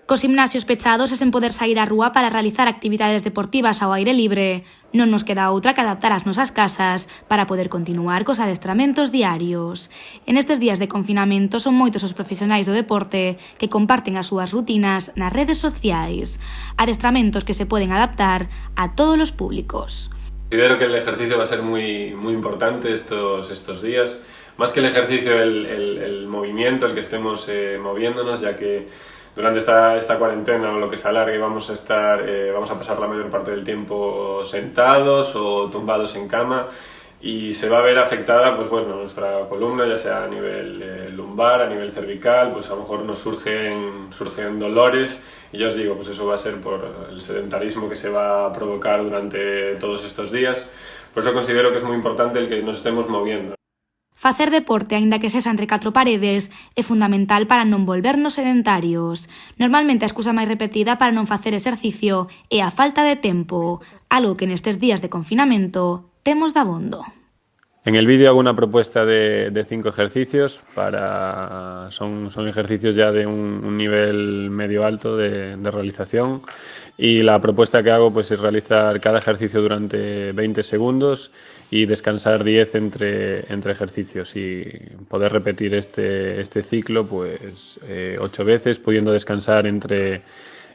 Cos gimnasios pechados e sen poder sair á rúa para realizar actividades deportivas ao aire libre, non nos queda outra que adaptar as nosas casas para poder continuar cos adestramentos diarios. En estes días de confinamento son moitos os profesionais do deporte que comparten as súas rutinas nas redes sociais, adestramentos que se poden adaptar a todos os públicos. Considero que el ejercicio va a ser muy importante estos días, más que el ejercicio, el movimiento, el que estemos moviéndonos, ya que durante esta cuarentena o lo que se alargue vamos a pasar la mayor parte del tiempo sentados o tumbados en cama y se va a ver afectada nuestra columna, ya sea a nivel lumbar, a nivel cervical, pues a lo mejor nos surgen dolores y ya os digo, pues eso va a ser por el sedentarismo que se va a provocar durante todos estos días. Por eso considero que es muy importante el que nos estemos moviendo. Facer deporte, aínda que sexa entre 4 paredes, é fundamental para non volvernos sedentarios. Normalmente a excusa máis repetida para non facer exercicio é a falta de tempo, algo que nestes días de confinamento temos dabondo. En el vídeo hago una propuesta de 5 ejercicios, son ejercicios ya de un nivel medio alto de realización, y la propuesta que hago pues es realizar cada ejercicio durante 20 segundos y descansar 10 entre ejercicios y poder repetir este ciclo pues 8 veces, pudiendo descansar entre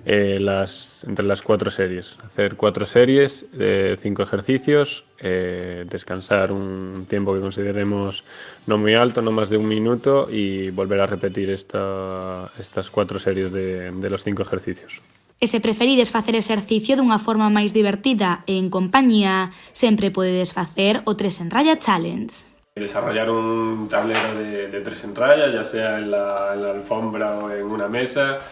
las 4 series. Hacer 4 series de 5 ejercicios, descansar un tiempo que consideremos no muy alto, no más de 1 minuto, y volver a repetir estas 4 series de los 5 ejercicios. E se preferides facer exercicio dunha forma máis divertida e en compañía, sempre podedes facer o 3 en raya challenge. Desarrollar un tablero de 3 en raya, ya sea en la alfombra o en una mesa,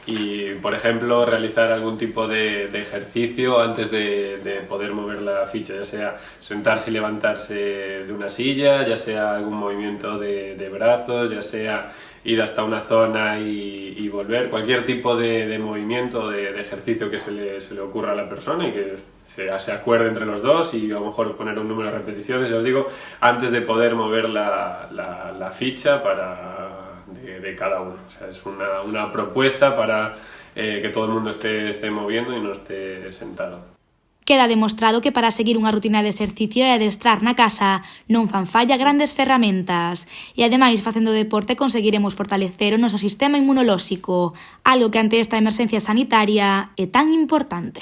y por ejemplo realizar algún tipo de ejercicio antes de poder mover la ficha, ya sea sentarse y levantarse de una silla, ya sea algún movimiento de brazos, ya sea ir hasta una zona y volver, cualquier tipo de movimiento, de ejercicio que se le ocurra a la persona y que se acuerde entre los dos, y a lo mejor poner un número de repeticiones, ya os digo, antes de poder mover la ficha de cada uno. O sea, es una propuesta para que todo el mundo esté moviendo y no esté sentado. Queda demostrado que para seguir unha rutina de exercicio e adestrar na casa non fan falla grandes ferramentas, e ademais facendo deporte conseguiremos fortalecer o noso sistema inmunolóxico, algo que ante esta emerxencia sanitaria é tan importante.